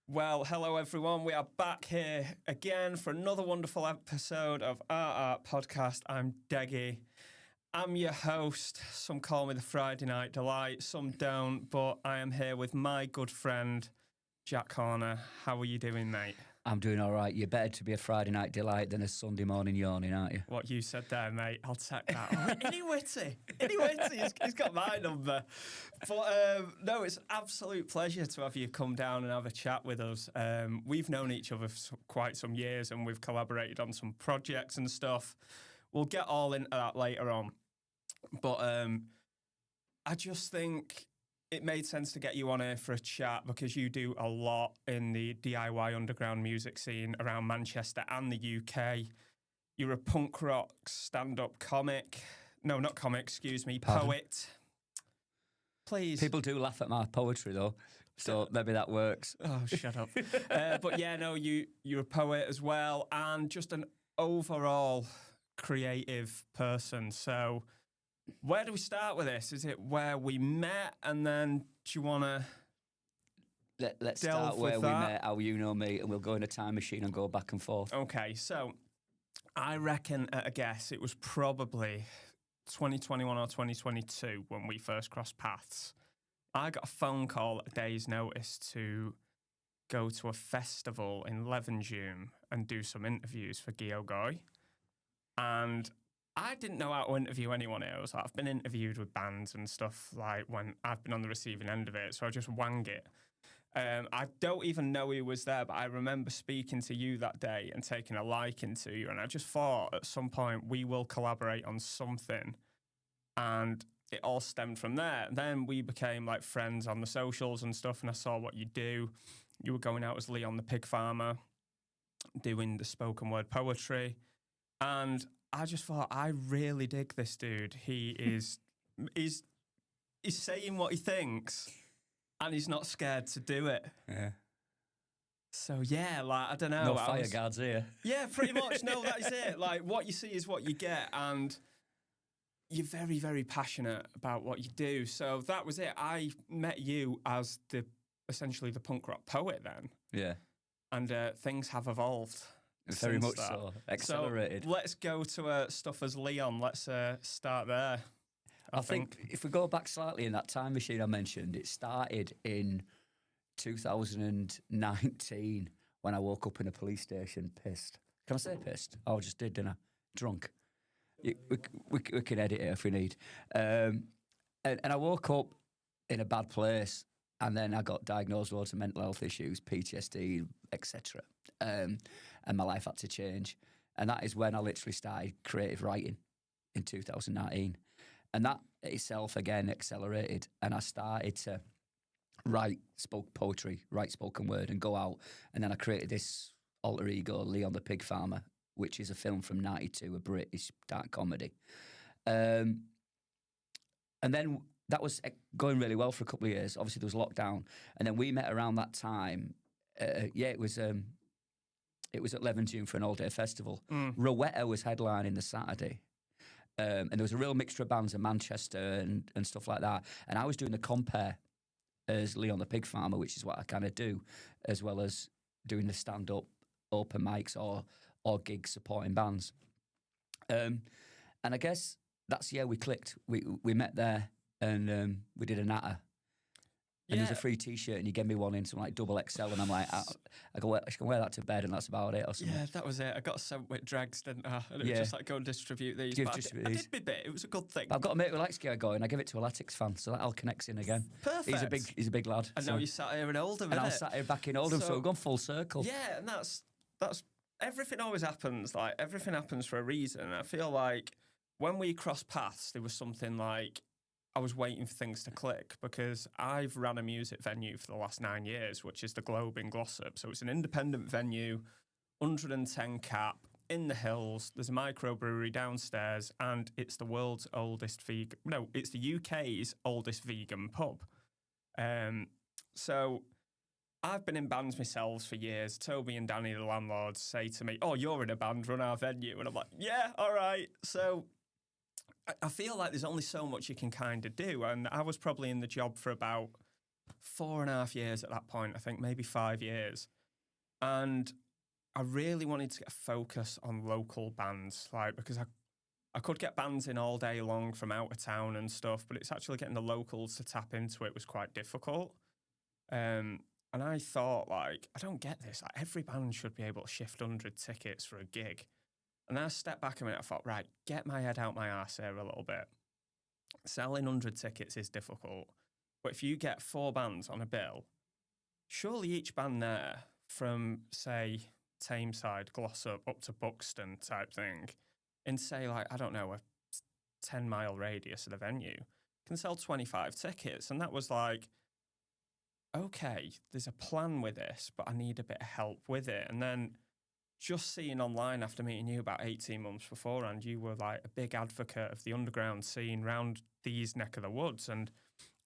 Well, hello everyone. We are back here again for another wonderful episode of Art Podcast. I'm Deggy. I'm your host. Some call me the Friday Night Delight, some don't, but I am here with my good friend, Jack Horner. How are you doing, mate? I'm doing all right. You're better to be a Friday Night Delight than a Sunday morning yawning, aren't you? What you said there, mate, I'll take that. Oh, Inny Witty. He's got my number. But no, it's an absolute pleasure to have you come down and have a chat with us. We've known each other for quite some years and we've collaborated on some projects and stuff. We'll get all into that later on. But I just think it made sense to get you on here for a chat because you do a lot in the DIY underground music scene around Manchester and the UK. You're a punk rock stand-up comic. No, not comic, excuse me, poet. Please. People do laugh at my poetry, though, so maybe that works. Oh, shut up. But yeah, no, you're a poet as well and just an overall creative person. So where do we start with this? Is it where we met, and then do you want to Let's start where we met, how you know me, and we'll go in a time machine and go back and forth. Okay, so I reckon at a guess it was probably 2021 or 2022 when we first crossed paths. I got a phone call at a day's notice to go to a festival in Levenshulme and do some interviews for Geogoy. And I didn't know how to interview anyone else. I've been interviewed with bands and stuff like when I've been on the receiving end of it, so I just wang it. I don't even know who was there, but I remember speaking to you that day and taking a liking to you, and I just thought at some point we will collaborate on something, and it all stemmed from there. And then we became like friends on the socials and stuff, and I saw what you do. You were going out as Leon the Pig Farmer, doing the spoken word poetry, and I just thought, I really dig this dude. He's saying what he thinks, and he's not scared to do it. Yeah. So yeah, like I don't know. No fire guards here. Yeah, pretty much. No, that is it. Like what you see is what you get, and you're very, very passionate about what you do. So that was it. I met you as essentially the punk rock poet then. Yeah. And things have evolved. Very much so. Accelerated. So let's go to stuff as Leon. Let's start there. I think if we go back slightly in that time machine I mentioned, it started in 2019 when I woke up in a police station pissed. Can I say pissed? Oh, I just did, didn't I? Drunk. We can edit it if we need. And I woke up in a bad place, and then I got diagnosed with loads of mental health issues, PTSD, etc. And my life had to change. And that is when I literally started creative writing in 2019. And that itself, again, accelerated. And I started to write poetry, write spoken word, and go out. And then I created this alter ego, Leon the Pig Farmer, which is a film from 92, a British dark comedy. And then that was going really well for a couple of years. Obviously, there was lockdown. And then we met around that time. It was at Levenshulme for an all-day festival. Rowetta was headlining the Saturday. And there was a real mixture of bands in Manchester and stuff like that. And I was doing the compare as Leon the Pig Farmer, which is what I kind of do, as well as doing the stand-up open mics or gigs supporting bands. And I guess that's, we clicked. We met there. And we did a natter. And there's a free T-shirt, and you gave me one in some like double XL, and I'm like, I can wear that to bed, and that's about it. Or something. Yeah, that was it. I got sent with dregs, didn't I? And it was just like, go and distribute these. I did my bit. It was a good thing. I've got a mate who likes Gear going. I give it to a Latics fan, so that all connects in again. Perfect. He's a big lad. And now you sat here in Oldham, and I was sat here back in Oldham, so we've gone full circle. Yeah, and that's everything always happens. Like everything happens for a reason. And I feel like when we crossed paths, there was something like, I was waiting for things to click because I've ran a music venue for the last 9 years, which is the Globe in Glossop. So it's an independent venue, 110 cap, in the hills. There's a microbrewery downstairs, and it's the world's oldest vegan. No, it's the UK's oldest vegan pub. So I've been in bands myself for years. Toby and Danny, the landlords, say to me, "Oh, you're in a band, run our venue," and I'm like, "Yeah, all right." So I feel like there's only so much you can kind of do. And I was probably in the job for about 4.5 years at that point, I think, maybe 5 years. And I really wanted to get a focus on local bands, like, because I could get bands in all day long from out of town and stuff, but it's actually getting the locals to tap into it was quite difficult. And I thought, like, I don't get this. Like, every band should be able to shift 100 tickets for a gig. And then I stepped back a minute. I thought, right, get my head out my arse here a little bit. Selling 100 tickets is difficult. But if you get 4 bands on a bill, surely each band there from, say, Tameside, Glossop, up to Buxton type thing, in, say, like, I don't know, a 10-mile radius of the venue, can sell 25 tickets. And that was like, okay, there's a plan with this, but I need a bit of help with it. And then just seeing online after meeting you about 18 months beforehand, you were like a big advocate of the underground scene round these neck of the woods. And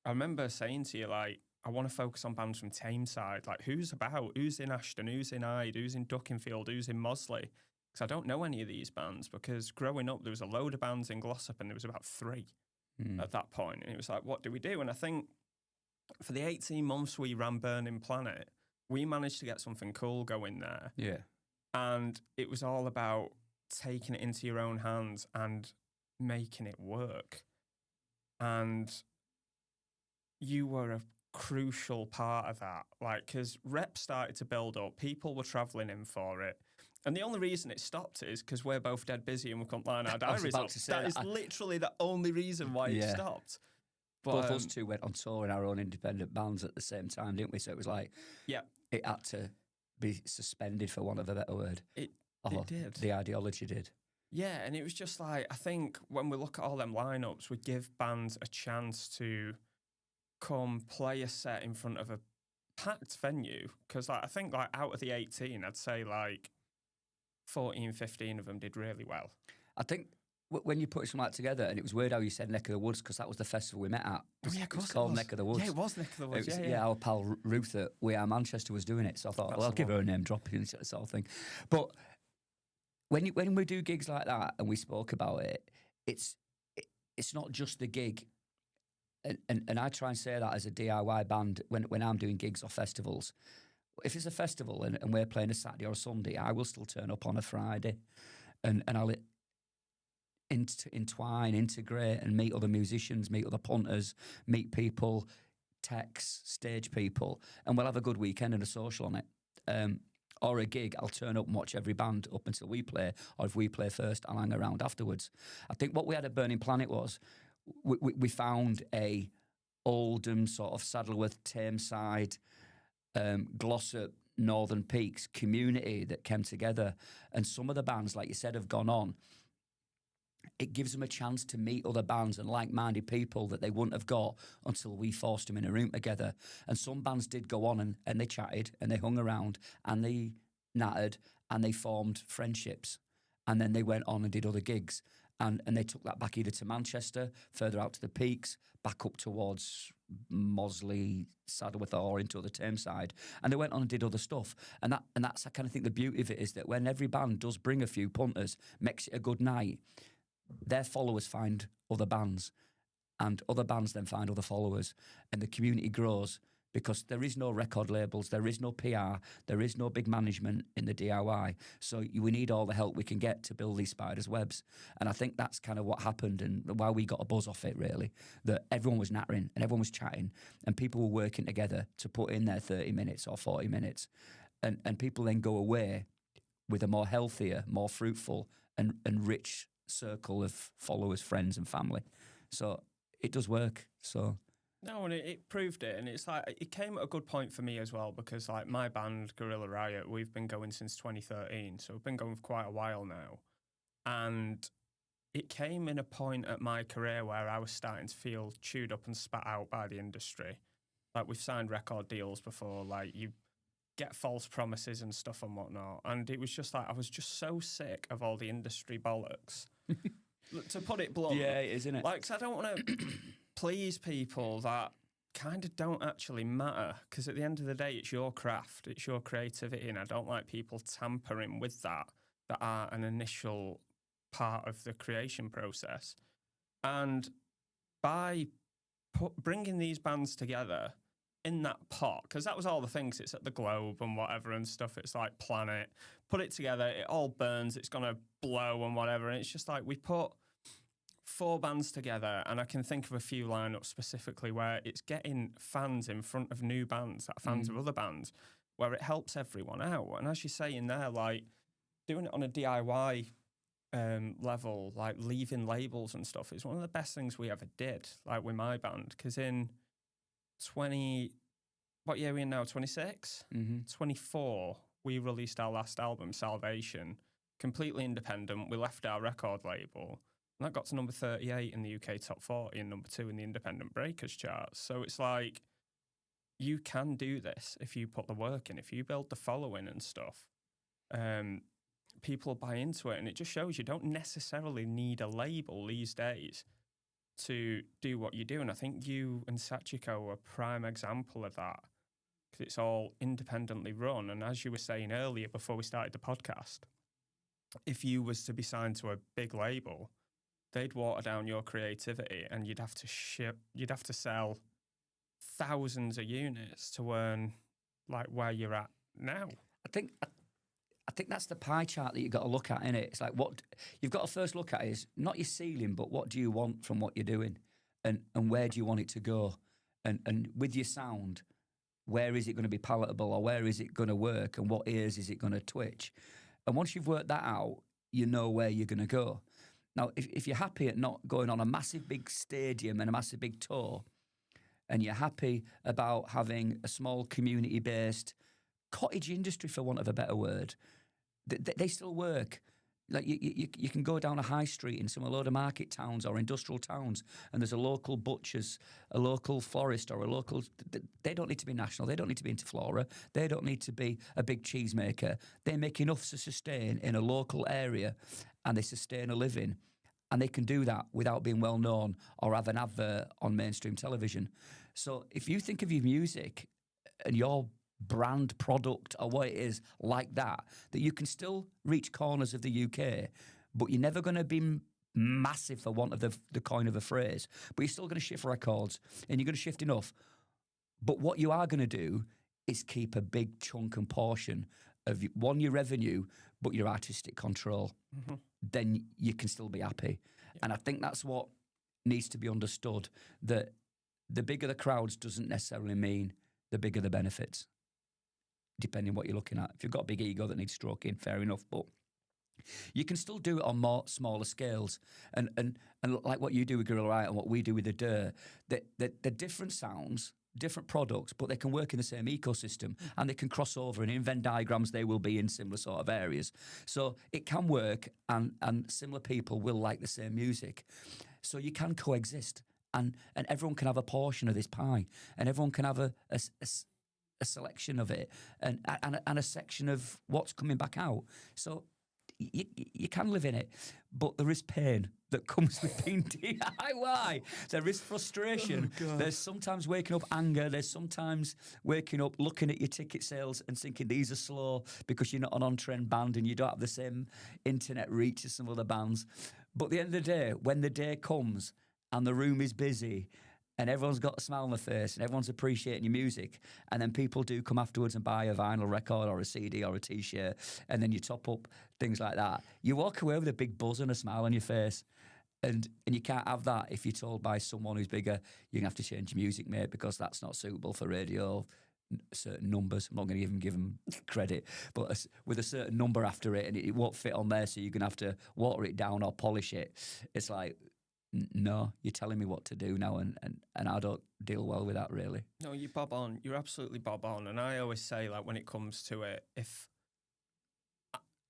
I remember saying to you, like, I want to focus on bands from Tameside. Like, who's in Ashton, who's in Hyde, who's in Duckinfield, who's in Mosley? Because I don't know any of these bands, because growing up, there was a load of bands in Glossop and there was about 3 at that point. And it was like, what do we do? And I think for the 18 months we ran Burning Planet, we managed to get something cool going there. Yeah. And it was all about taking it into your own hands and making it work. And you were a crucial part of that. Like, because reps started to build up, people were travelling in for it. And the only reason it stopped is because we're both dead busy and we couldn't line our diaries up. That is literally the only reason why it stopped. But, both us two went on tour in our own independent bands at the same time, didn't we? So it was like, it had to be suspended, for want of a better word. It did. The ideology did. Yeah, and it was just like, I think when we look at all them lineups, we give bands a chance to come play a set in front of a packed venue. Because like, I think like out of the 18, I'd say like 14, 15 of them did really well. I think when you put something like that together, and it was weird how you said Neck of the Woods, because that was the festival we met at. Oh, yeah, of course it's called it was. Neck of the Woods. Yeah, it was Neck of the Woods. Yeah, our pal Ruth at We Are Manchester was doing it, so I thought, well, I'll give her a name drop, sort of thing. But when we do gigs like that, and we spoke about it, it's not just the gig. And I try and say that as a DIY band when I'm doing gigs or festivals. If it's a festival and we're playing a Saturday or a Sunday, I will still turn up on a Friday, and I'll entwine, integrate, and meet other musicians, meet other punters, meet people, techs, stage people, and we'll have a good weekend and a social on it. Or a gig, I'll turn up and watch every band up until we play, or if we play first, I'll hang around afterwards. I think what we had at Burning Planet was we found a Oldham, sort of Saddleworth, Tameside, Glossop, Northern Peaks community that came together, and some of the bands, like you said, have gone on. It gives them a chance to meet other bands and like-minded people that they wouldn't have got until we forced them in a room together. And some bands did go on and they chatted and they hung around and they nattered and they formed friendships. And then they went on and did other gigs. And they took that back either to Manchester, further out to the peaks, back up towards Mosley, Saddleworth, or into the Tameside. And they went on and did other stuff. And that's, I kind of think the beauty of it is that when every band does bring a few punters, makes it a good night, their followers find other bands, and other bands then find other followers, and the community grows because there is no record labels, there is no PR, there is no big management in the DIY. So we need all the help we can get to build these spiders' webs. And I think that's kind of what happened and why we got a buzz off it, really, that everyone was nattering and everyone was chatting and people were working together to put in their 30 minutes or 40 minutes. And people then go away with a more healthier, more fruitful and rich circle of followers, friends and family. So it does work. So no, and it proved it, and it's like it came at a good point for me as well, because like my band Guerrilla Riot, we've been going since 2013, so we've been going for quite a while now, and it came in a point at my career where I was starting to feel chewed up and spat out by the industry. Like, we've signed record deals before, like you get false promises and stuff and whatnot, and it was just like I was just so sick of all the industry bollocks. To put it blunt. Yeah, it is, isn't it? Like, 'cause I don't want to please people that kind of don't actually matter, because at the end of the day, it's your craft, it's your creativity, and I don't like people tampering with that are an initial part of the creation process. And by bringing these bands together, in that pot, because that was all the things. It's at the Globe and whatever and stuff. It's like Planet. Put it together, it all burns. It's gonna blow and whatever. And it's just like we put 4 bands together, and I can think of a few lineups specifically where it's getting fans in front of new bands that are fans of other bands, where it helps everyone out. And as you say in there, like doing it on a DIY level, like leaving labels and stuff, is one of the best things we ever did. Like with my band, because in what year are we in now? 26, 24. We released our last album, Salvation, completely independent. We left our record label. And that got to number 38 in the UK Top 40 and number 2 in the Independent Breakers charts. So it's like, you can do this if you put the work in, if you build the following and stuff. People buy into it, and it just shows you don't necessarily need a label these days to do what you do. And I think you and Sachiko are a prime example of that, because it's all independently run. And as you were saying earlier before we started the podcast, if you was to be signed to a big label, they'd water down your creativity, and you'd have to sell thousands of units to earn like where you're at now. I think that's the pie chart that you've got to look at, innit? It's like, what you've got to first look at is not your ceiling, but what do you want from what you're doing, and where do you want it to go, and with your sound, where is it going to be palatable, or where is it going to work, and what ears is it going to twitch? And once you've worked that out, you know where you're going to go. Now, if you're happy at not going on a massive big stadium and a massive big tour, and you're happy about having a small community-based cottage industry, for want of a better word, they still work. Like you can go down a high street in some a load of market towns or industrial towns, and there's a local butcher's, a local florist, or a local. They don't need to be national. They don't need to be into flora. They don't need to be a big cheesemaker. They make enough to sustain in a local area, and they sustain a living, and they can do that without being well known or have an advert on mainstream television. So if you think of your music and your brand product or what it is like that you can still reach corners of the UK, but you're never going to be massive, for want of the coin of a phrase, but you're still going to shift records, and you're going to shift enough. But what you are going to do is keep a big chunk and portion of, your revenue, but your artistic control. Then you can still be happy. Yeah. And I think that's what needs to be understood, that the bigger the crowds doesn't necessarily mean the bigger the benefits, depending what you're looking at. If you've got a big ego that needs stroking, fair enough, but you can still do it on more smaller scales. And like what you do with Gorilla Riot and what we do with the Durr, they're different sounds, different products, but they can work in the same ecosystem, and they can cross over, and in Venn diagrams they will be in similar sort of areas. So it can work, and similar people will like the same music. So you can coexist, and everyone can have a portion of this pie, and everyone can have a selection of it, and a section of what's coming back out. So you can live in it, but there is pain that comes with being DIY. There is frustration. There's sometimes waking up anger. There's sometimes waking up looking at your ticket sales and thinking these are slow because you're not an on-trend band and you don't have the same internet reach as some other bands. But at the end of the day, when the day comes and the room is busy and everyone's got a smile on their face and everyone's appreciating your music, and then people do come afterwards and buy a vinyl record or a CD or a T-shirt, and then you top up things like that, you walk away with a big buzz and a smile on your face. And you can't have that if you're told by someone who's bigger, you're going to have to change your music, mate, because that's not suitable for radio, certain numbers. I'm not going to even give them credit, but with a certain number after it, and it won't fit on there, so you're going to have to water it down or polish it. It's like, no, you're telling me what to do now, and I don't deal well with that, really. No, you bob on. You're absolutely bob on. And I always say, like, when it comes to it, if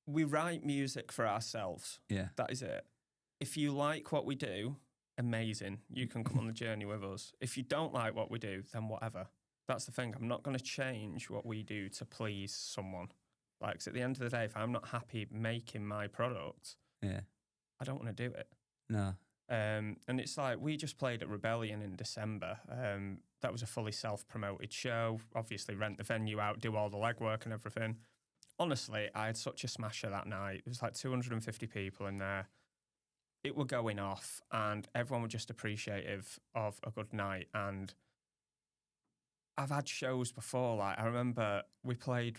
we write music for ourselves, that is it. If you like what we do, amazing. You can come on the journey with us. If you don't like what we do, then whatever. That's the thing. I'm not going to change what we do to please someone. Like, 'cause at the end of the day, if I'm not happy making my product, I don't want to do it. No. And it's like, we just played at Rebellion in December. That was a fully self-promoted show. Obviously, rent the venue out, do all the legwork and everything. Honestly, I had such a smasher that night. There was like 250 people in there. It were going off, and everyone was just appreciative of a good night. And I've had shows before. Like, I remember we played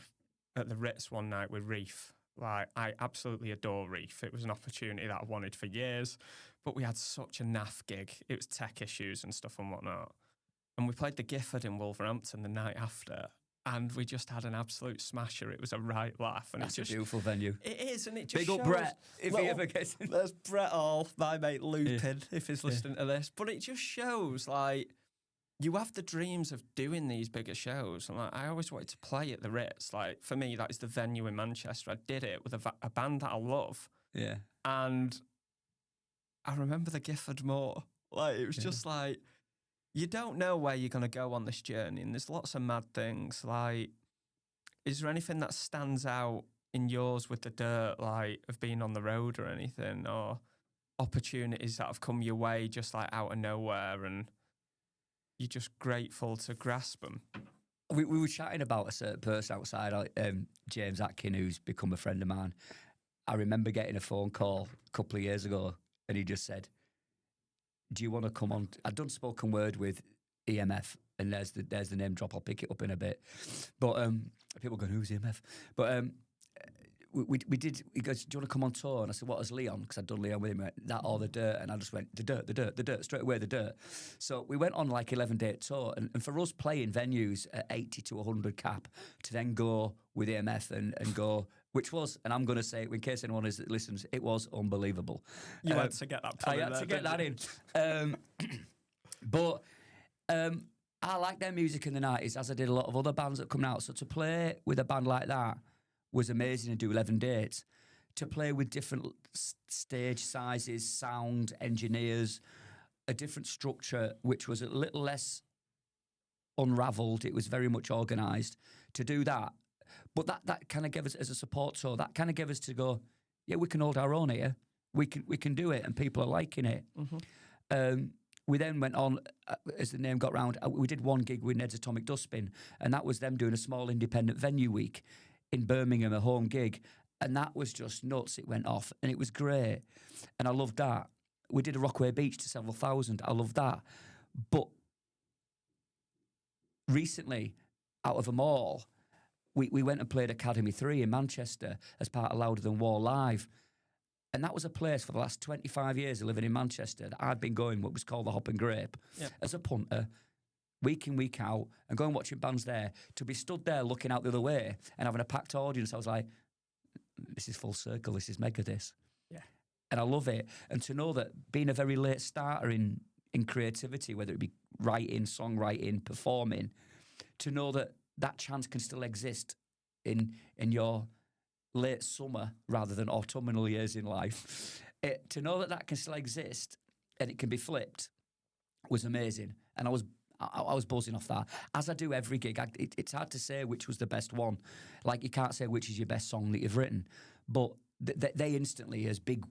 at the Ritz one night with Reef. Like, I absolutely adore Reef. It was an opportunity that I wanted for years, but we had such a naff gig. It was tech issues and stuff and whatnot. And we played the Gifford in Wolverhampton the night after, and we just had an absolute smasher. It was a right laugh. And That's it just, a beautiful venue. It is, and it just Big up shows, Brett, if he ever gets in. There's Brett Hall, my mate Lupin, if he's listening to this. But it just shows, like, you have the dreams of doing these bigger shows. And like, I always wanted to play at the Ritz. Like, for me, that is the venue in Manchester. I did it with a band that I love. Yeah. And I remember the Gifford more. Like, it was just like, you don't know where you're going to go on this journey. And there's lots of mad things. Like, is there anything that stands out in yours with the dirt, like, of being on the road or anything? Or opportunities that have come your way just, like, out of nowhere and you're just grateful to grasp them? We were chatting about a certain person outside, James Atkin, who's become a friend of mine. I remember getting a phone call a couple of years ago, and he just said, do you want to come on? I'd done spoken word with EMF, and there's the name drop. I'll pick it up in a bit. But people go, who's EMF? But we did. He goes, do you want to come on tour? And I said, what is Leon? Because I'd done Leon with him. That or the dirt? And I just went, the dirt, straight away, the dirt. So we went on like 11-day tour, and for us playing venues at 80 to 100 cap to then go with EMF and go, which was, and I'm going to say it in case anyone listens, it was unbelievable. You had to get that pun in. I had to get that in. But I like their music in the 90s, as I did a lot of other bands that come out. So to play with a band like that was amazing, and do 11 dates. To play with different stage sizes, sound, engineers, a different structure, which was a little less unravelled. It was very much organised. To do that, but that kind of gave us, as a support tour, that kind of gave us to go, yeah, we can hold our own here. We can do it, and people are liking it. Mm-hmm. We then went on, as the name got round, we did one gig with Ned's Atomic Dustbin, and that was them doing a small independent venue week in Birmingham, a home gig, and that was just nuts. It went off, and it was great, and I loved that. We did a Rockaway Beach to several thousand. I loved that. But recently, out of them all, we went and played Academy 3 in Manchester as part of Louder Than War Live. And that was a place for the last 25 years of living in Manchester that I'd been going what was called the Hop and Grape as a punter, week in, week out, and going watching bands there. To be stood there looking out the other way and having a packed audience, I was like, this is full circle, this is mega this. Yeah. And I love it. And to know that being a very late starter in creativity, whether it be writing, songwriting, performing, to know that that chance can still exist in your late summer rather than autumnal years in life, to know that can still exist and it can be flipped was amazing. And I was buzzing off that, as I do every gig. It's hard to say which was the best one. Like, you can't say which is your best song that you've written, but they instantly, as big,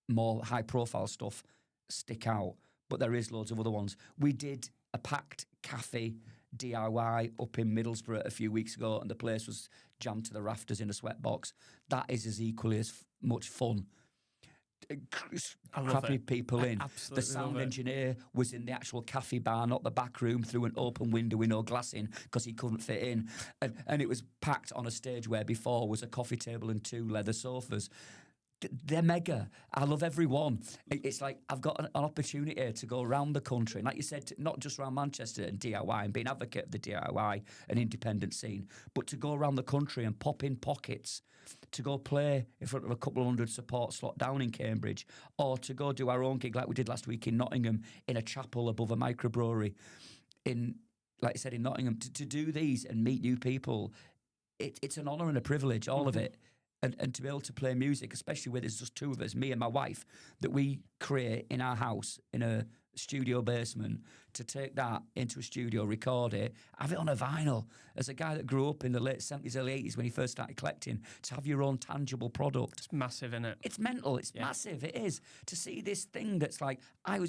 more high-profile stuff, stick out. But there is loads of other ones. We did a packed cafe DIY up in Middlesbrough a few weeks ago, and the place was jammed to the rafters in a sweatbox. That is as equally as much fun. Crappy people in. The sound engineer was in the actual cafe bar, not the back room, through an open window with no glass in because he couldn't fit in. And it was packed on a stage where before was a coffee table and 2 leather sofas. They're mega. I love every one. It's like I've got an opportunity to go around the country. And like you said, not just around Manchester and DIY and being an advocate of the DIY and independent scene, but to go around the country and pop in pockets, to go play in front of a couple of hundred support slot down in Cambridge, or to go do our own gig like we did last week in Nottingham in a chapel above a microbrewery in, like I said, in Nottingham. To do these and meet new people, it's an honour and a privilege, all of it. And to be able to play music, especially where there's just 2 of us, me and my wife, that we create in our house, in a studio basement, to take that into a studio, record it, have it on a vinyl. As a guy that grew up in the late 70s, early 80s when he first started collecting, to have your own tangible product. It's massive, isn't it? It's mental. It's massive. It is. To see this thing that's like, I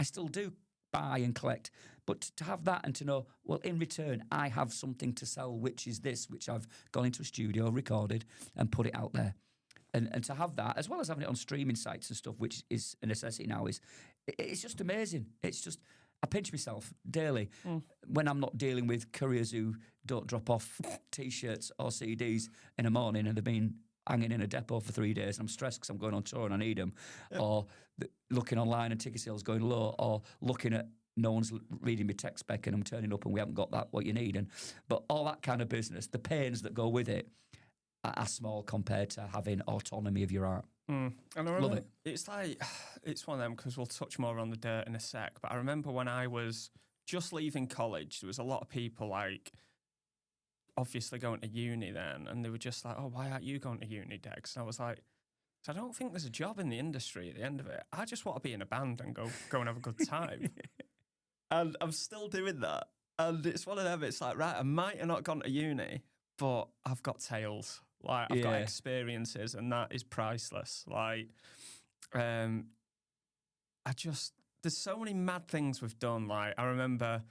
still do buy and collect, but to have that and to know, well, in return, I have something to sell, which is this, which I've gone into a studio, recorded, and put it out there. And to have that, as well as having it on streaming sites and stuff, which is a necessity now, it's just amazing. It's just, I pinch myself daily when I'm not dealing with couriers who don't drop off T-shirts or CDs in the morning and they've been hanging in a depot for 3 days. And I'm stressed because I'm going on tour and I need them. Yep. Or looking online and ticket sales going low, or looking at no one's reading my text spec and I'm turning up and we haven't got that what you need. But all that kind of business, the pains that go with it are small compared to having autonomy of your art. And I remember, love it. It's like, it's one of them, because we'll touch more on the dirt in a sec, but I remember when I was just leaving college, there was a lot of people like obviously going to uni then, and they were just like, oh, why aren't you going to uni, Dex? And I was like, I don't think there's a job in the industry at the end of it. I just want to be in a band and go and have a good time. And I'm still doing that. And it's one of them, it's like, right, I might have not gone to uni, but I've got tales. Like, I've got experiences, and that is priceless. Like, there's so many mad things we've done. Like, I remember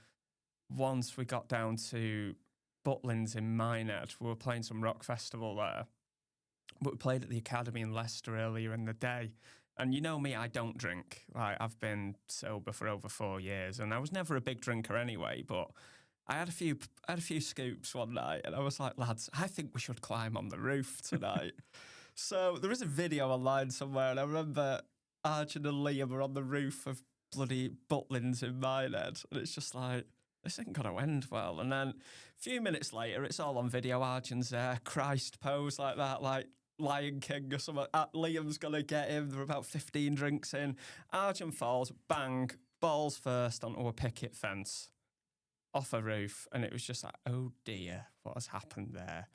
once we got down to Butlins in Minehead. We were playing some rock festival there. But we played at the Academy in Leicester earlier in the day. And you know me, I don't drink. Like, I've been sober for over 4 years, and I was never a big drinker anyway, but I had a few scoops one night, and I was like, lads, I think we should climb on the roof tonight. So there is a video online somewhere, and I remember Arjun and Liam were on the roof of bloody Butlins in Minehead, and it's just like, this ain't going to end well. And then a few minutes later, it's all on video. Arjun's there, Christ pose like that, like Lion King or something. Liam's going to get him. There were about 15 drinks in. Arjun falls, bang, balls first onto a picket fence, off a roof, and it was just like, oh dear, what has happened there?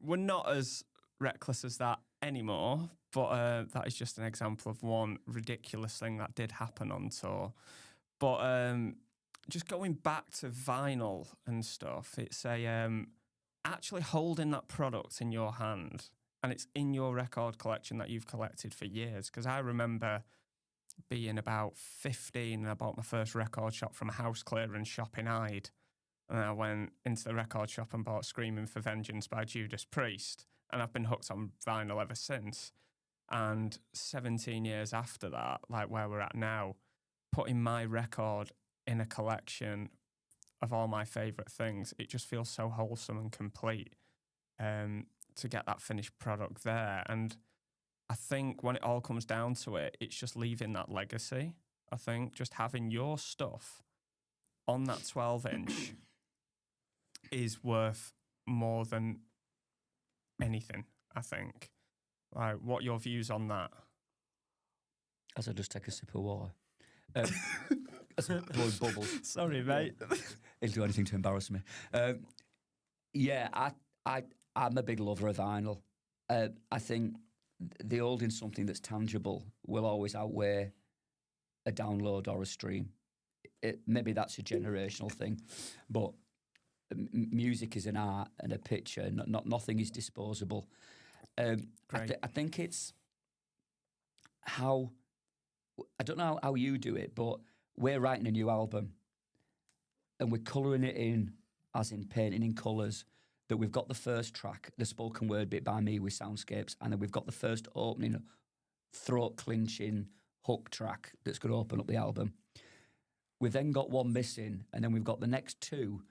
We're not as reckless as that anymore, but that is just an example of one ridiculous thing that did happen on tour. But just going back to vinyl and stuff, it's actually holding that product in your hand, and it's in your record collection that you've collected for years. Because I remember being about 15 and I bought my first record shop from a house clearance shop in Hyde. And I went into the record shop and bought Screaming for Vengeance by Judas Priest. And I've been hooked on vinyl ever since. And 17 years after that, like where we're at now, putting my record in a collection of all my favourite things, it just feels so wholesome and complete to get that finished product there. And I think when it all comes down to it, it's just leaving that legacy. I think just having your stuff on that 12-inch is worth more than anything, I think. Like, what are your views on that? As I just take a sip of water. As I blow bubbles. Sorry, mate. He'll do anything to embarrass me. I'm a big lover of vinyl. I think the holding something that's tangible will always outweigh a download or a stream. Maybe that's a generational thing, but music is an art and a picture. Nothing is disposable. I think it's how, I don't know how you do it, but we're writing a new album and we're colouring it in, as in painting in colours, that we've got the first track, the spoken word bit by me with soundscapes, and then we've got the first opening, throat-clinching hook track that's going to open up the album. We've then got one missing, and then we've got the next two,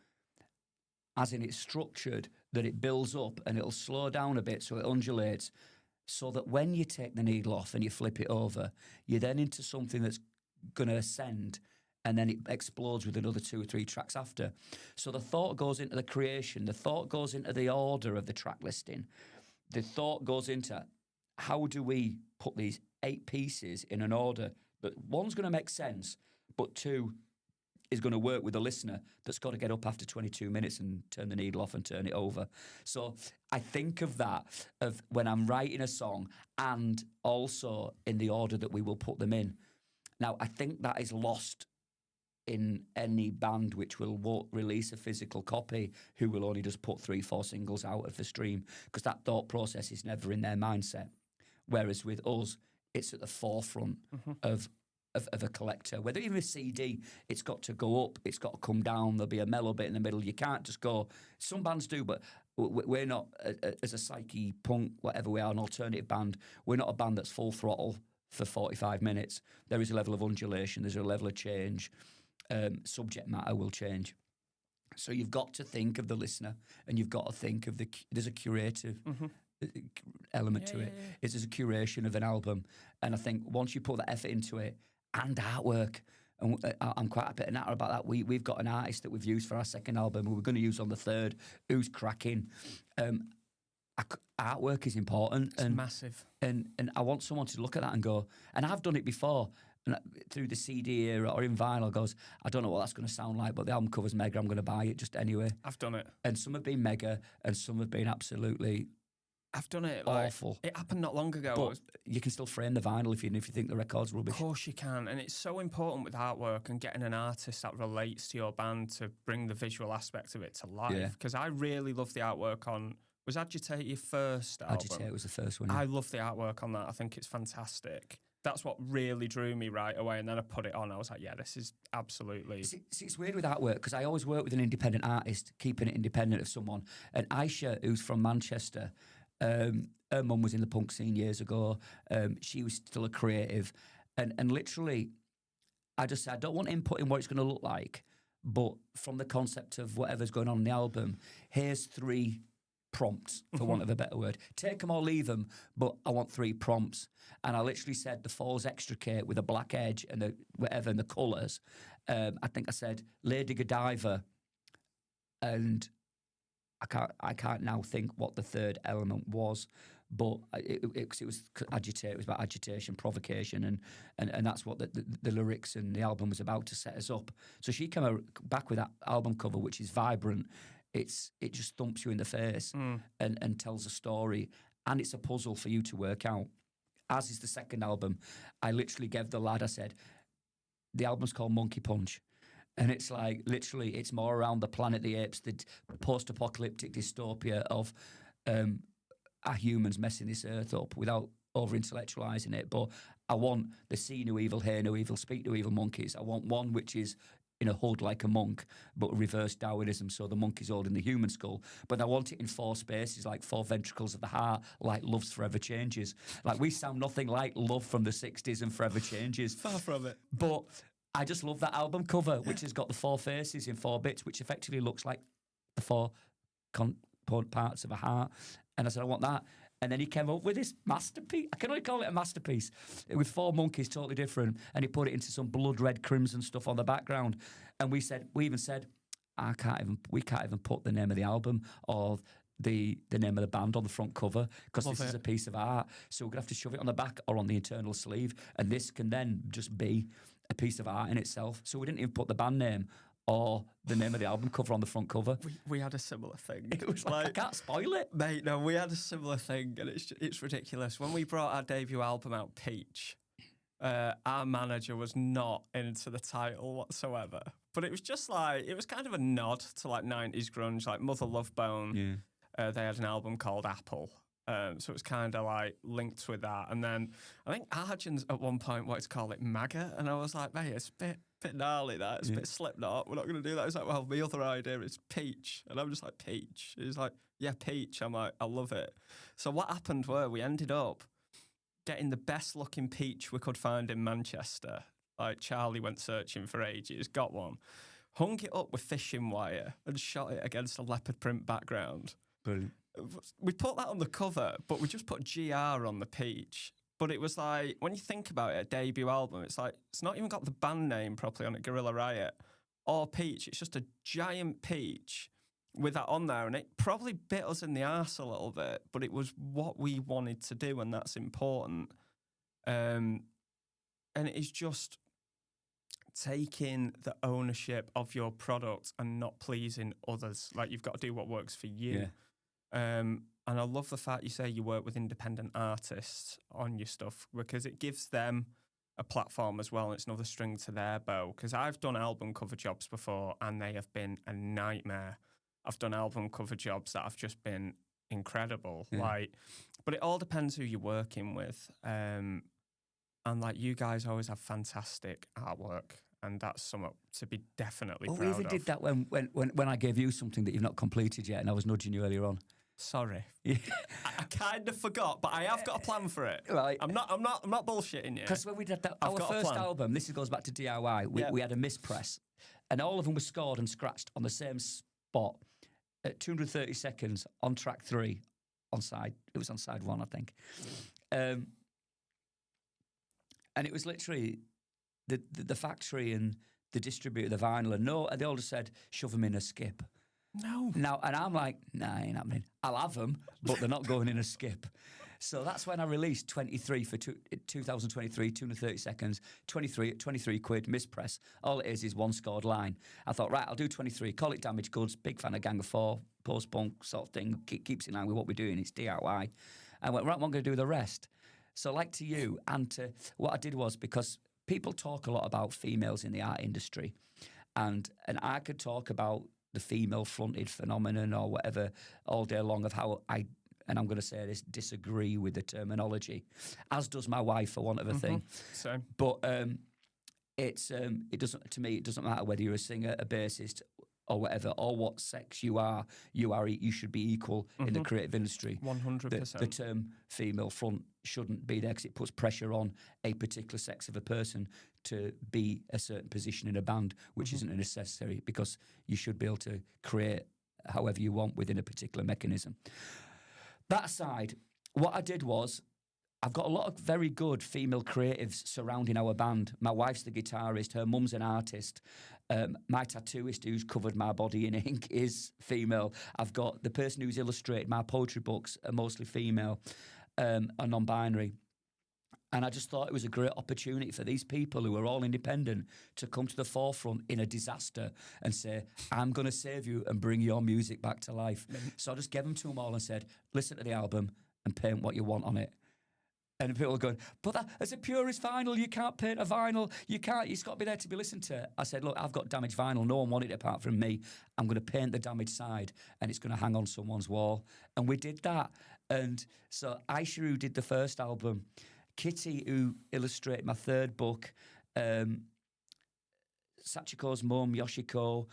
as in it's structured, that it builds up and it'll slow down a bit so it undulates, so that when you take the needle off and you flip it over, you're then into something that's going to ascend, and then it explodes with another 2 or 3 tracks after. So the thought goes into the creation, the thought goes into the order of the track listing, the thought goes into how do we put these 8 pieces in an order that one's going to make sense, but 2 is going to work with the listener that's got to get up after 22 minutes and turn the needle off and turn it over. So I think of that, of when I'm writing a song, and also in the order that we will put them in. Now, I think that is lost in any band which won't release a physical copy, who will only just put 3-4 singles out of the stream, because that thought process is never in their mindset. Whereas with us, it's at the forefront of a collector. Whether even a CD, it's got to go up, it's got to come down, there'll be a mellow bit in the middle. You can't just go, some bands do, but we're not, as a Psych, punk, whatever we are, an alternative band, we're not a band that's full throttle for 45 minutes, there is a level of undulation, there's a level of change. Subject matter will change. So you've got to think of the listener, and you've got to think of there's a curative element to it. It's a curation of an album. And I think once you put that effort into it, and artwork, and I'm quite a bit of about that. We've got an artist that we've used for our second album, who we're going to use on the third, who's cracking. Artwork is important. It's massive. And I want someone to look at that and go, and I've done it before, and through the CD era or in vinyl, goes, I don't know what that's going to sound like, but the album cover's mega, I'm going to buy it just anyway. I've done it. And some have been mega, and some have been absolutely... I've done it. Awful. It happened not long ago. But you can still frame the vinyl if you think the record's rubbish. Of course you can. And it's so important with artwork and getting an artist that relates to your band to bring the visual aspect of it to life. Because I really love the artwork on... Was Agitate your first album? Agitate was the first one. Yeah. I love the artwork on that. I think it's fantastic. That's what really drew me right away. And then I put it on. I was like, yeah, this is absolutely... See, it's weird with artwork, because I always work with an independent artist, keeping it independent of someone. And Aisha, who's from Manchester... her mum was in the punk scene years ago. She was still a creative. And literally, I just said, I don't want input in what it's going to look like, but from the concept of whatever's going on in the album, here's 3 prompts, for want of a better word. Take them or leave them, but I want 3 prompts. And I literally said the falls extricate with a black edge and the whatever, and the colours. I think I said Lady Godiva, and... I can't now think what the third element was, but it was agitate. It was about agitation, provocation, and that's what the lyrics and the album was about, to set us up. So she came back with that album cover, which is vibrant. It just thumps you in the face and tells a story, and it's a puzzle for you to work out. As is the second album. I literally gave the lad, I said, the album's called Monkey Punch. And it's like, literally, it's more around the Planet of the Apes, the post-apocalyptic dystopia of are humans messing this earth up without over-intellectualising it. But I want the see no evil, hear no evil, speak no evil monkeys. I want one which is in a hood like a monk, but reverse Darwinism, so the monkey's holding the human skull. But I want it in 4 spaces, like 4 ventricles of the heart, like Love's Forever Changes. Like, we sound nothing like Love from the 60s and Forever Changes. Far from it. But... I just love that album cover, which has got the 4 faces in 4 bits, which effectively looks like the 4 component parts of a heart. And I said, I want that. And then he came up with this masterpiece. I can only call it a masterpiece, with 4 monkeys, totally different. And he put it into some blood red crimson stuff on the background. And we even said, we can't even put the name of the album or the name of the band on the front cover, because this is a piece of art. So we're going to have to shove it on the back or on the internal sleeve. And this can then just be a piece of art in itself. So we didn't even put the band name or the name of the album cover on the front cover. We had a similar thing. It was like, I can't spoil it. Mate, no, we had a similar thing, and it's ridiculous. When we brought our debut album out, Peach, our manager was not into the title whatsoever. But it was just like, it was kind of a nod to like 90s grunge, like Mother Love Bone. Yeah. They had an album called Apple. So it was kind of like linked with that. And then I think Arjun's at one point wanted to call it MAGA. And I was like, mate, it's a bit gnarly, that. It's a bit Slipknot. We're not going to do that. He's like, well, the other idea is Peach. And I'm just like, Peach? He's like, yeah, Peach. I'm like, I love it. So what happened were we ended up getting the best looking peach we could find in Manchester. Like, Charlie went searching for ages, got one, hung it up with fishing wire and shot it against a leopard print background. Brilliant. We put that on the cover, but we just put GR on the peach. But it was like, when you think about it, a debut album, it's like, it's not even got the band name properly on it, Guerrilla Riot, or Peach. It's just a giant peach with that on there. And it probably bit us in the arse a little bit, but it was what we wanted to do, and that's important. And it is just taking the ownership of your product and not pleasing others. Like, you've got to do what works for you. Yeah. And I love the fact you say you work with independent artists on your stuff, because it gives them a platform as well, and it's another string to their bow. Because I've done album cover jobs before, and they have been a nightmare. I've done album cover jobs that have just been incredible. Yeah. But it all depends who you're working with. And like, you guys always have fantastic artwork, and that's something to be definitely proud of. We even did that when I gave you something that you've not completed yet, and I was nudging you earlier on. Sorry. Yeah. I kind of forgot, but I have got a plan for it. Right. I'm not bullshitting you. Because when we did that, I've our got a first plan. album, this goes back to DIY, we had a mispress. And all of them were scored and scratched on the same spot at 230 seconds on track 3 on side. It was on side 1, I think. And it was literally the factory and the distributor, the vinyl, and they all just said, shove them in a skip. No. Now, and I'm like, nah, ain't happening. I'll have them, but they're not going in a skip. So that's when I released 23 for 2023, 230 seconds, 23 at 23 quid, mispress. All it is one scored line. I thought, right, I'll do 23, call it Damaged Goods, big fan of Gang of Four, post-punk sort of thing, keeps in line with what we're doing, it's DIY. I went, right, I'm going to do the rest. So like to you, and to, what I did was, because people talk a lot about females in the art industry, and I could talk about the female-fronted phenomenon or whatever all day long of how and I'm going to say this, disagree with the terminology, as does my wife, for want of a thing. So, but it doesn't, to me, it doesn't matter whether you're a singer, a bassist, or whatever, or what sex you should be equal in the creative industry. 100%. The term female front shouldn't be there because it puts pressure on a particular sex of a person to be a certain position in a band, which isn't necessary, because you should be able to create however you want within a particular mechanism. That aside, what I did was, I've got a lot of very good female creatives surrounding our band. My wife's the guitarist, her mum's an artist. My tattooist who's covered my body in ink is female. I've got the person who's illustrated my poetry books are mostly female, are non-binary. And I just thought it was a great opportunity for these people who are all independent to come to the forefront in a disaster and say, I'm going to save you and bring your music back to life. So I just gave them to them all and said, listen to the album and paint what you want on it. And people are going, but as a purist vinyl, you can't paint a vinyl. You can't. It's got to be there to be listened to. I said, look, I've got damaged vinyl. No one wanted it apart from me. I'm going to paint the damaged side and it's going to hang on someone's wall. And we did that. And so Aisha, who did the first album, Kitty, who illustrated my third book, Sachiko's mum, Yoshiko,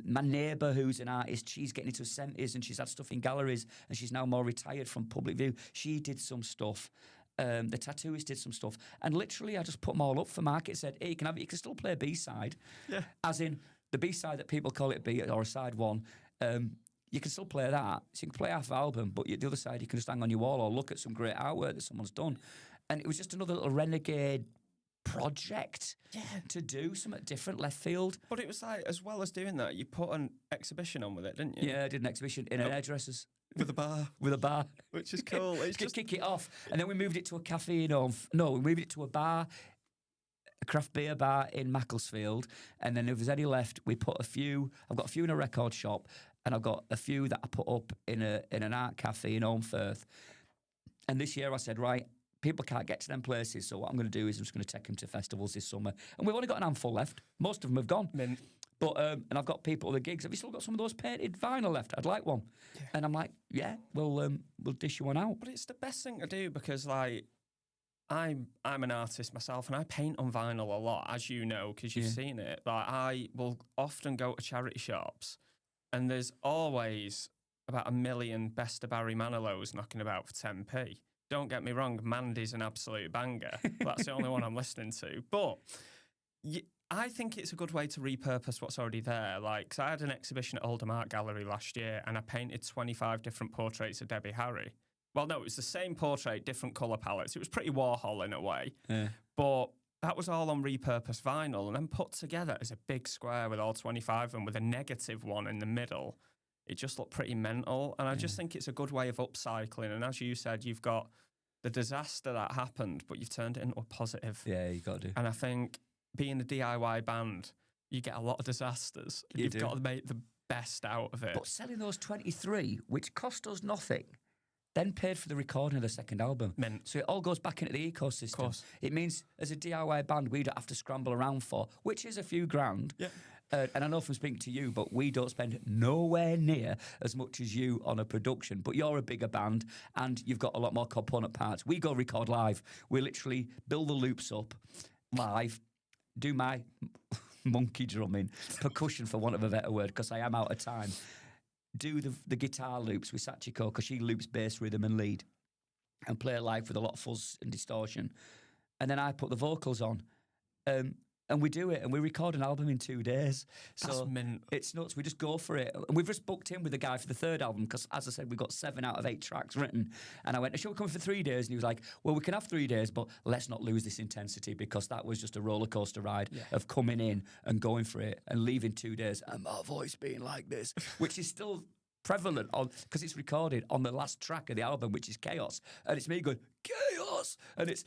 my neighbour who's an artist, she's getting into her 70s and she's had stuff in galleries and she's now more retired from public view. She did some stuff. The tattooist did some stuff. And literally I just put them all up for market, said, hey, you can still play a B-side. Yeah. As in the B-side that people call it B or a side one. You can still play that. So you can play half the album, but the other side you can just hang on your wall or look at some great artwork that someone's done. And it was just another little renegade project to do something different, left field. But it was like, as well as doing that, you put an exhibition on with it, didn't you? Yeah, I did an exhibition in an hairdresser's. With a bar. With a bar. Which is cool. It's just kick it off. And then we moved it to a cafe we moved it to a bar, a craft beer bar in Macclesfield. And then if there's any left, we put I've got a few in a record shop, and I've got a few that I put up in an art cafe in Holmfirth. And this year I said, right, people can't get to them places, so what I'm going to do is I'm just going to take them to festivals this summer. And we've only got an handful left. Most of them have gone. Mint. But and I've got people at the gigs. Have you still got some of those painted vinyl left? I'd like one. Yeah. And I'm like, yeah, we'll dish you one out. But it's the best thing to do because, like, I'm an artist myself and I paint on vinyl a lot, as you know, because you've seen it. Like, I will often go to charity shops and there's always about 1 million Best of Barry Manilows knocking about for 10p. Don't get me wrong, Mandy's an absolute banger. That's the only one I'm listening to. But I think it's a good way to repurpose what's already there. Like, 'cause I had an exhibition at Oldham Art Gallery last year and I painted 25 different portraits of Debbie Harry. Well, no, it was the same portrait, different colour palettes. It was pretty Warhol in a way. Yeah. But that was all on repurposed vinyl and then put together as a big square with all 25 of them with a negative one in the middle. It just looked pretty mental. And I just think it's a good way of upcycling. And as you said, you've got the disaster that happened, but you've turned it into a positive. Yeah, you got to do. And I think being a DIY band, you get a lot of disasters. You've got to make the best out of it. But selling those 23, which cost us nothing, then paid for the recording of the second album. Mint. So it all goes back into the ecosystem. It means as a DIY band, we don't have to scramble around for, which is a few grand. Yeah. And I know from speaking to you, but we don't spend nowhere near as much as you on a production. But you're a bigger band and you've got a lot more component parts. We go record live. We literally build the loops up live, do my monkey drumming, percussion for want of a better word, because I am out of time. do the guitar loops with Sachiko because she loops bass, rhythm, and lead, and play live with a lot of fuzz and distortion. And then I put the vocals on. And we do it, and we record an album in 2 days. That's mint. It's nuts. We just go for it. And we've just booked in with the guy for the third album because, as I said, we've got 7 out of 8 tracks written. And I went, should we come for 3 days? And he was like, well, we can have 3 days, but let's not lose this intensity because that was just a roller coaster ride of coming in and going for it and leaving 2 days and my voice being like this, which is still prevalent on because it's recorded on the last track of the album, which is Chaos, and it's me going Chaos, and it's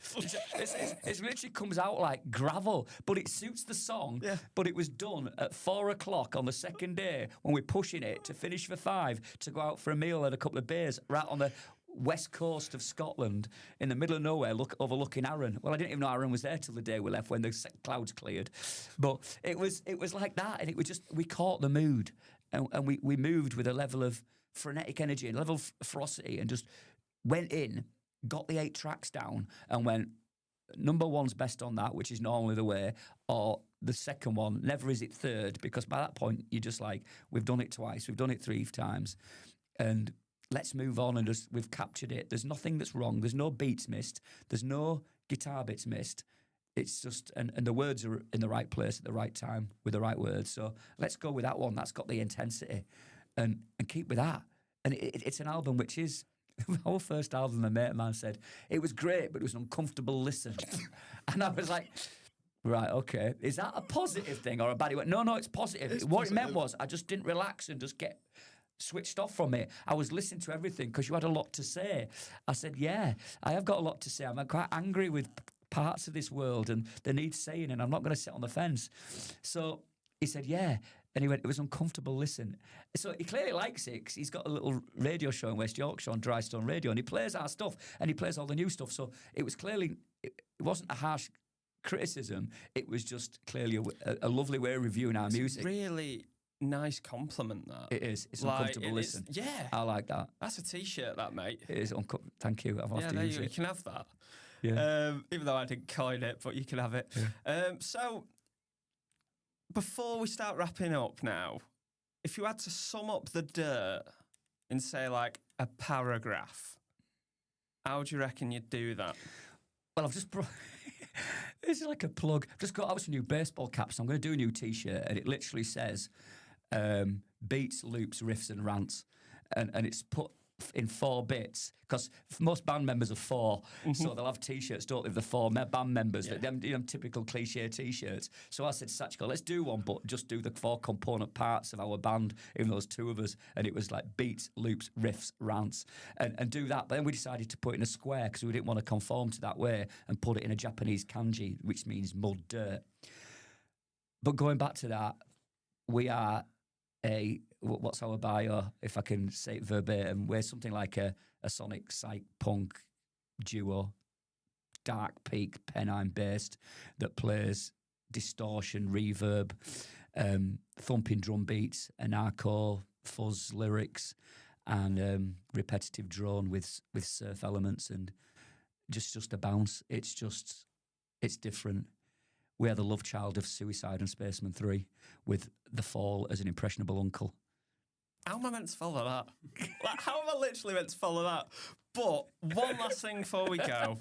literally comes out like gravel, but it suits the song. Yeah. But it was done at 4 o'clock on the second day when we're pushing it to finish for 5 to go out for a meal and a couple of beers right on the west coast of Scotland in the middle of nowhere, overlooking Arran. Well, I didn't even know Arran was there till the day we left when the clouds cleared, but it was like that, and it was just we caught the mood. And we moved with a level of frenetic energy and a level of ferocity and just went in, got the 8 tracks down and went, number one's best on that, which is normally the way, or the second one, never is it third, because by that point, you're just like, we've done it twice, we've done it 3 times, and let's move on and just, we've captured it. There's nothing that's wrong. There's no beats missed. There's no guitar bits missed. It's just, and the words are in the right place at the right time with the right words. So let's go with that one. That's got the intensity and keep with that. And it's an album which is, our first album, a mate of mine said, it was great, but it was an uncomfortable listen. And I was like, right, okay. Is that a positive thing or a bad? He went, no, it's positive. What positive. It meant was I just didn't relax and just get switched off from it. I was listening to everything because you had a lot to say. I said, yeah, I have got a lot to say. I'm quite angry with parts of this world and they need saying, and I'm not going to sit on the fence. So he said, yeah. And he went, it was uncomfortable listen. So he clearly likes it because he's got a little radio show in West Yorkshire on Dry Stone Radio, and he plays our stuff and he plays all the new stuff. So it was clearly, it wasn't a harsh criticism. It was just clearly a lovely way of reviewing our music. Really nice compliment, that. It is. It's uncomfortable listen. Yeah. I like that. That's a T-shirt, that, mate. It is. Thank you. I'll have to use it. You can have that. Yeah. Even though I didn't coin it, but you can have it. Yeah. So, before we start wrapping up now, if you had to sum up the dirt in, say, like, a paragraph, how do you reckon you'd do that? Well, I've just brought... This is like a plug. I've just got out some new baseball caps. I'm going to do a new T-shirt, and it literally says beats, loops, riffs, and rants. And it's put in 4 bits, because most band members are 4, so they'll have T-shirts, don't they, the 4 band members, them typical cliche T-shirts. So I said, Sachiko, let's do one, but just do the 4 component parts of our band, even though there's 2 of us, and it was like beats, loops, riffs, rants, and do that. But then we decided to put it in a square, because we didn't want to conform to that way, and put it in a Japanese kanji, which means mud, dirt. But going back to that, we are what's our bio, if I can say it verbatim, we're something like a sonic psych punk duo, Dark Peak Pennine based, that plays distortion, reverb, thumping drum beats, anarcho, fuzz lyrics, and repetitive drone with surf elements, and just a bounce. It's different. We are the love child of Suicide and Spaceman 3, with The Fall as an impressionable uncle. How am I meant to follow that? Like, how am I literally meant to follow that? But one last thing before we go.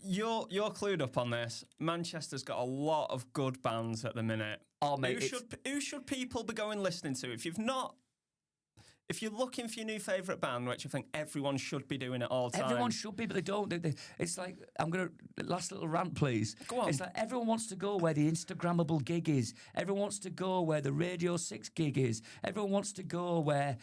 You're clued up on this. Manchester's got a lot of good bands at the minute. Oh, mate, who should people be going listening to? If you're looking for your new favourite band, which I think everyone should be doing at all times. Everyone should be, but they don't. It's like, last little rant, please. Go on. It's like everyone wants to go where the Instagrammable gig is. Everyone wants to go where the Radio 6 gig is. Everyone wants to go where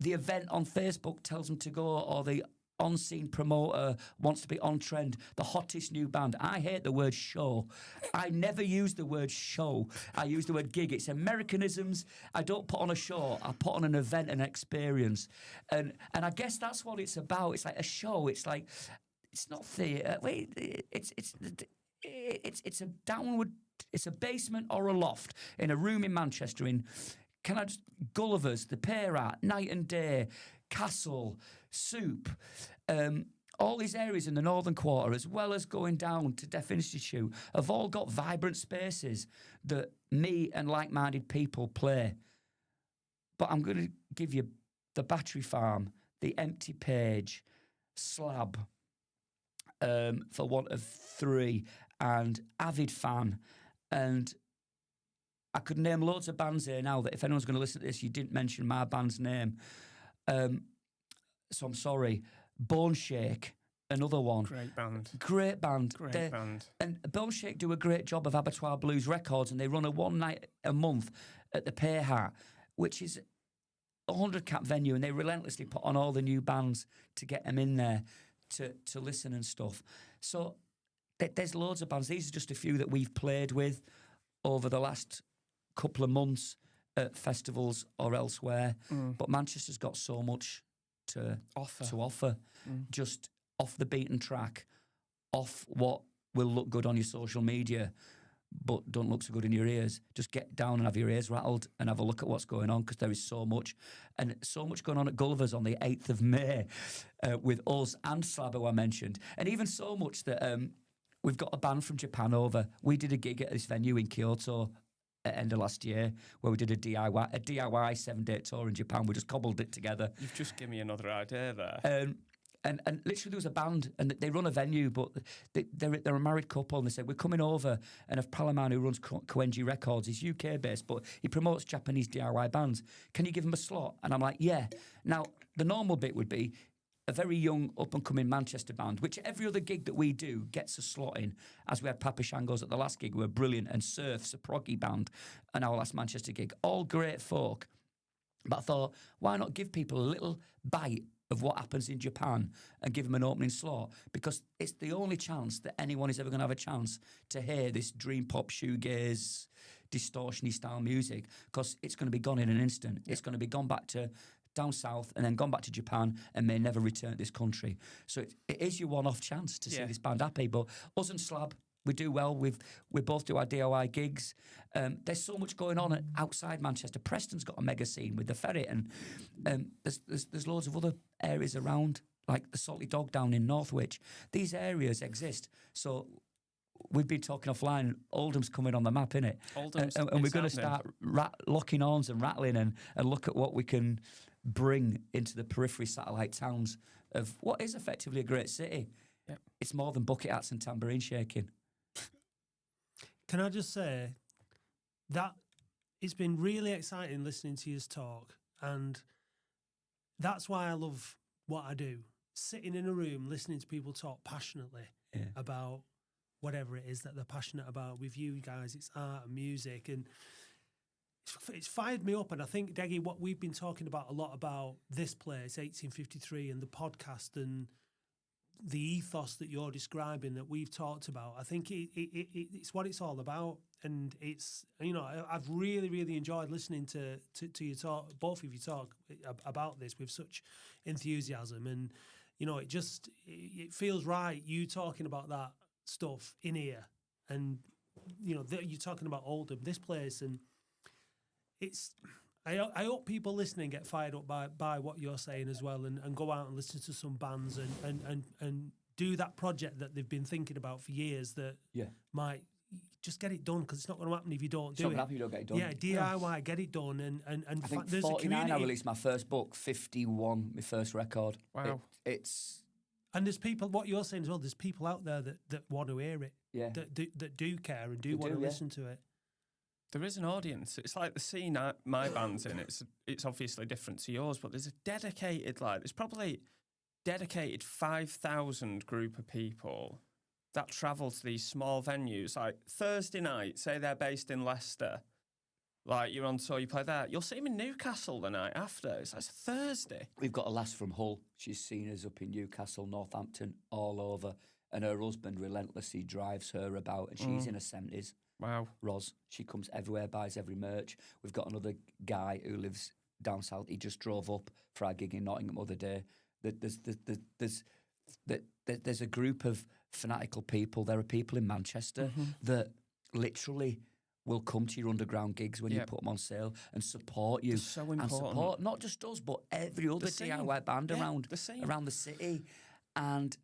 the event on Facebook tells them to go, or the on-scene promoter wants to be on trend, the hottest new band. I hate the word show. I never use the word show. I use the word gig. It's Americanisms. I don't put on a show. I put on an event, an experience. And I guess that's what it's about. It's like a show. It's like, it's not theatre. It's a downward, it's a basement or a loft in a room in Manchester Gulliver's, The Pear, Night and Day, Castle, Soup, all these areas in the northern quarter, as well as going down to Deaf Institute, have all got vibrant spaces that me and like-minded people play. But I'm going to give you the Battery Farm, the Empty Page, Slab, for want of 3, and Avid Fan. And I could name loads of bands here now that if anyone's going to listen to this, you didn't mention my band's name. So I'm sorry. Bone Shake, another one. Great band. Great band. Great band. And Bone Shake do a great job of Abattoir Blues Records, and they run a one night a month at the Pay Hat, which is a 100-cap venue, and they relentlessly put on all the new bands to get them in there to listen and stuff. So there's loads of bands. These are just a few that we've played with over the last couple of months at festivals or elsewhere. But Manchester's got so much to offer. Just off the beaten track, off what will look good on your social media, but don't look so good in your ears. Just get down and have your ears rattled and have a look at what's going on, because there is so much. And so much going on at Gulliver's on the 8th of May with us and Slab, who I mentioned. And even so much that we've got a band from Japan over. We did a gig at this venue in Kyoto at the end of last year where we did a DIY 7-day tour in Japan. We just cobbled it together. You've just given me another idea there. And literally there was a band, and they run a venue, but they're a married couple, and they said, we're coming over, and if Palaman, who runs Koenji Records, he's UK-based, but he promotes Japanese DIY bands. Can you give him a slot? And I'm like, yeah. Now, the normal bit would be a very young, up-and-coming Manchester band, which every other gig that we do gets a slot in, as we had Papa Shango's at the last gig, who were brilliant, and Surf's a proggy band, and our last Manchester gig. All great folk. But I thought, why not give people a little bite of what happens in Japan and give them an opening slot, because it's the only chance that anyone is ever going to have a chance to hear this dream pop, shoegaze, distortion-y style music, because it's going to be gone in an instant. It's going to be gone back to down south and then gone back to Japan and may never return to this country. So it is your one-off chance to see this band happy. But us and Slab, we do well. We both do our DIY gigs. There's so much going on outside Manchester. Preston's got a mega scene with the Ferret, and there's loads of other areas around, like the Salty Dog down in Northwich. These areas exist. So we've been talking offline. Oldham's coming on the map, innit? Oldham's, and we're going to start locking horns and rattling and look at what we can bring into the periphery satellite towns of what is effectively a great city. Yep. It's more than bucket hats and tambourine shaking. Can I just say that it's been really exciting listening to you talk, and that's why I love what I do. Sitting in a room, listening to people talk passionately about whatever it is that they're passionate about. With you guys, it's art and music, and it's fired me up. And I think, Deggy, what we've been talking about a lot about this place, 1853, and the podcast and the ethos that you're describing that we've talked about, I think it's what it's all about. And it's, you know, I've really, really enjoyed listening to you talk, both of you talk about this with such enthusiasm. And, you know, it feels right, you talking about that stuff in here. And, you know, you're talking about Oldham, this place. And it's, I hope people listening get fired up by what you're saying as well, and go out and listen to some bands and do that project that they've been thinking about for years that might just get it done, because it's not going to happen if you don't do it. If you don't get it done. Yeah, DIY, get it done. And I think there's 49, a community. I released my first book, 51, my first record. Wow. It's... And there's people, what you're saying as well, there's people out there that want to hear it, that do care and do want to listen to it. There is an audience. It's like the scene my band's in. It's obviously different to yours, but there's a dedicated, there's probably dedicated 5,000 group of people that travel to these small venues. Like Thursday night, say they're based in Leicester, like you're on tour, you play there. You'll see them in Newcastle the night after. It's like Thursday. We've got a lass from Hull. She's seen us up in Newcastle, Northampton, all over. And her husband relentlessly drives her about, and she's in her 70s. Wow. Ros. She comes everywhere, buys every merch. We've got another guy who lives down south. He just drove up for our gig in Nottingham the other day. There's a group of fanatical people. There are people in Manchester that literally will come to your underground gigs when you put them on sale and support you. It's so important. And support not just us, but every other DIY band around the city. And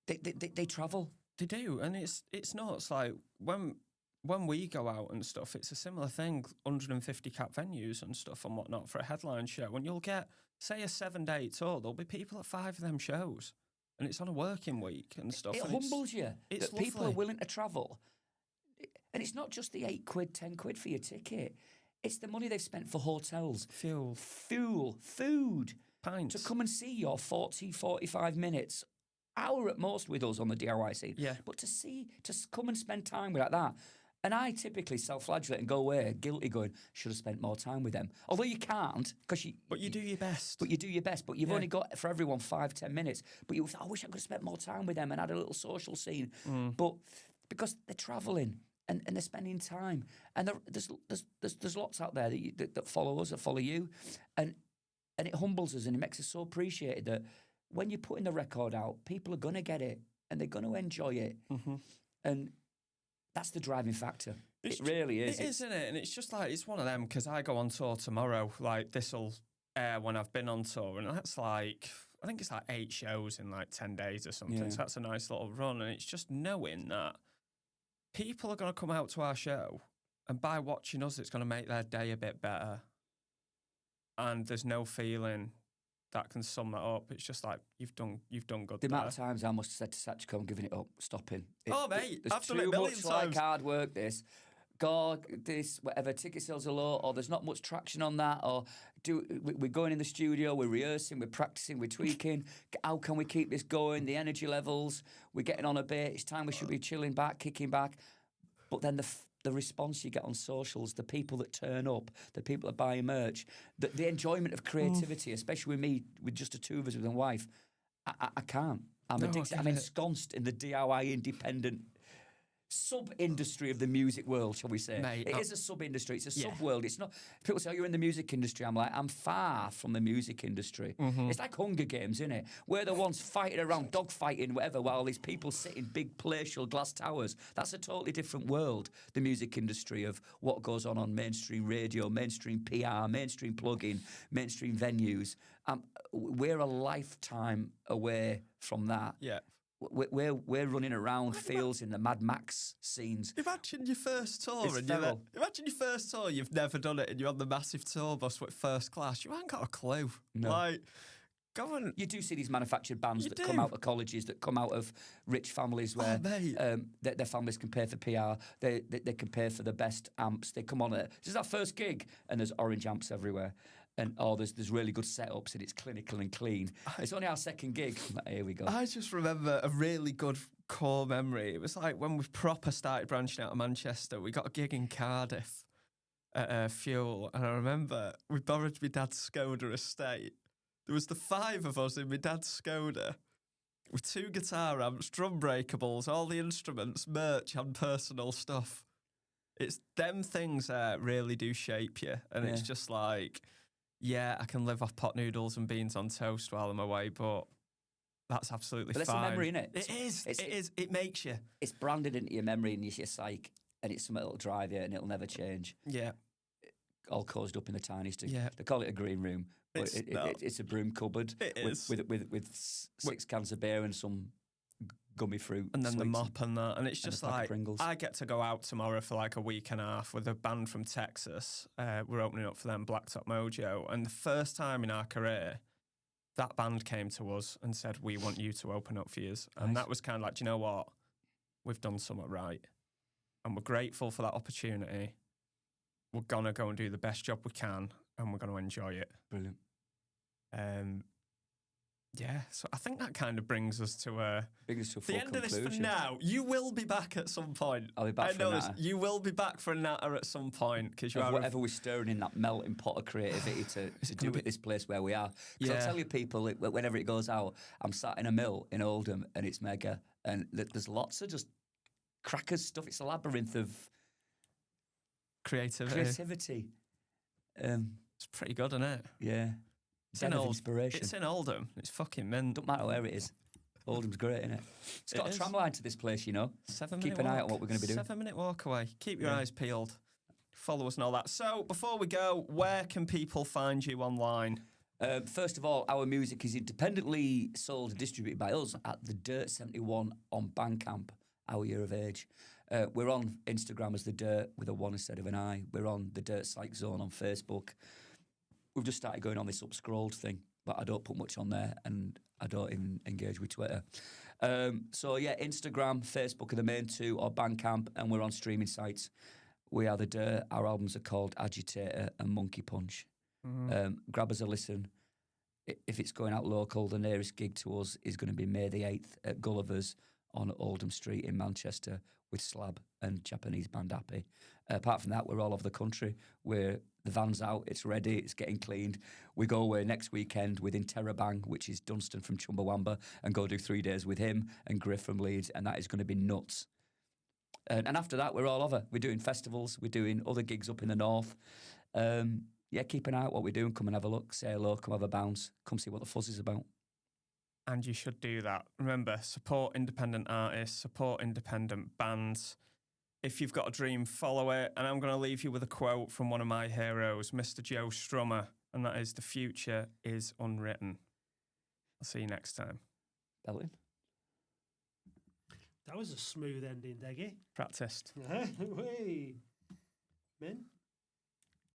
they travel. They do, and it's nuts. Like when when we go out and stuff, it's a similar thing, 150 cap venues and stuff and whatnot for a headline show. And you'll get, say, a 7-day tour, there'll be people at 5 of them shows. And it's on a working week and stuff. It and humbles you it's that people are lovely. willing to travel. And it's not just the 8 quid, 10 quid for your ticket. It's the money they've spent for hotels, Fuel, food, pints. to come and see your 40, 45 minutes, hour at most with us on the DIY scene. Yeah. But to come and spend time like that. And I typically self-flagellate and go away guilty going, should have spent more time with them. Although you can't, because But you do your best. But you do your best. But you've Yeah. only got, for everyone, 5-10 minutes. But you think, I wish I could have spent more time with them and had a little social scene. But because they're travelling and they're spending time. And there's lots out there that follow us, that follow you. And it humbles us and it makes us so appreciated that when you're putting the record out, people are going to get it and they're going to enjoy it. And that's the driving factor. It really is. It is, isn't it? And it's just like, it's one of them, because I go on tour tomorrow. Like, this'll air when I've been on tour. And that's like, I think it's like 8 shows in like 10 days or something. Yeah. So that's a nice little run. And it's just knowing that people are going to come out to our show, and by watching us, it's going to make their day a bit better. And there's no feeling that can sum that up. It's just like, you've done good The there. amount of times I must have said to Sachiko, I'm giving it up, stopping. Oh, mate, there's I've done too it a million much like times. hard work, this. God, this, whatever, ticket sales are low, or there's not much traction on that, or we're going in the studio, we're rehearsing, we're practicing, we're tweaking. How can we keep this going? The energy levels, we're getting on a bit. It's time we should be chilling back, kicking back. But then the response you get on socials, the people that turn up, the people that buy merch, the enjoyment of creativity, especially with me, with just the 2 of us with my wife, I can't. I'm addicted. I'm ensconced in the DIY independent sub-industry of the music world, shall we say. Mate, it is a sub-industry. It's a yeah. sub-world. It's not... People say, oh, you're in the music industry. I'm like, I'm far from the music industry. It's like Hunger Games, isn't it? We're the ones fighting around, dog fighting, whatever, while these people sit in big palatial glass towers. That's a totally different world, the music industry, of what goes on mainstream radio, mainstream PR, mainstream plugging, mainstream venues. We're a lifetime away from that. Yeah. We're running around fields in the Mad Max scenes. Imagine your first tour, It's and feral. imagine your first tour. You've never done it, and you're on the massive tour bus with first class. You haven't got a clue. No. Like, go on. You do see these manufactured bands You that do. come out of colleges, that come out of rich families where mate. their families can pay for PR, they can pay for the best amps. They come on this is our first gig, and there's orange amps everywhere. And there's really good setups and it's clinical and clean. It's only our second gig. Here we go. I just remember a really good core memory. It was like when we proper started branching out of Manchester, we got a gig in Cardiff at Fuel. And I remember we borrowed my dad's Skoda estate. There was the 5 of us in my dad's Skoda with 2 guitar amps, drum breakables, all the instruments, merch and personal stuff. It's them things that really do shape you. And it's just like... Yeah, I can live off pot noodles and beans on toast while I'm away, but that's absolutely But fine. that's a memory, innit? It is. It makes you. It's branded into your memory and your psyche, and it's something that'll drive you and it'll never change. Yeah. All closed up in the tiniest. Yeah. They call it a green room, but it's a broom cupboard It is. with 6 cans of beer and some gummy fruit. And then the sweets mop and that. And it's and just a pack of like, Pringles. I get to go out tomorrow for like a week and a half with a band from Texas. We're opening up for them, Blacktop Mojo. And the first time in our career, that band came to us and said, we want you to open up for us. And Nice. that was kind of like, do you know what? We've done something right. And we're grateful for that opportunity. We're going to go and do the best job we can, and we're going to enjoy it. Brilliant. Yeah, so I think that kind of brings us to Bring us to a the full end of this for conclusion. now. You will be back at some point. I'll be back I for know a this. natter. You will be back for a natter at some point because you Of are. whatever we're stirring in that melting pot of creativity to do at this place where we are. Because I'll tell you people, whenever it goes out, I'm sat in a mill in Oldham and it's mega. And there's lots of just crackers stuff. It's a labyrinth of creativity. It's pretty good, isn't it? Yeah. It's in inspiration. It's in Oldham. It's fucking mint. Don't matter where it is. Oldham's great, isn't it? It's got It a is. tram line to this place, you know. 7-minute Keep an eye walk. on what we're going to be doing. 7-minute walk away. Keep your Yeah. eyes peeled. Follow us and all that. So before we go, where can people find you online? First of all, our music is independently sold and distributed by us at the Dirt 71 on Bandcamp, Our Year of Age. We're on Instagram as The Dirt with a 1 instead of an I. We're on The Dirt Psych Zone on Facebook. We've just started going on this up-scrolled thing, but I don't put much on there, and I don't even engage with Twitter. So yeah, Instagram, Facebook are the main two, or Bandcamp, and we're on streaming sites. We are The Dirt. Our albums are called Agitator and Monkey Punch. Grab us a listen. If it's going out local, the nearest gig to us is going to be May the 8th at Gulliver's on Oldham Street in Manchester with Slab and Japanese band Happy. Apart from that, we're all over the country. The van's out, it's ready, it's getting cleaned. We go away next weekend with Interrobang, which is Dunstan from Chumbawamba, and go do 3 days with him and Griff from Leeds, and that is going to be nuts. And after that, we're all over. We're doing festivals, we're doing other gigs up in the north. Yeah, keep an eye out what we're doing. Come and have a look, say hello, come have a bounce, come see what the fuzz is about. And you should do that. Remember, support independent artists, support independent bands. If you've got a dream, follow it. And I'm going to leave you with a quote from one of my heroes, Mr. Joe Strummer, and that is, "The future is unwritten." I'll see you next time. Belling. That was a smooth ending, Deggy. Practiced. Hey, men.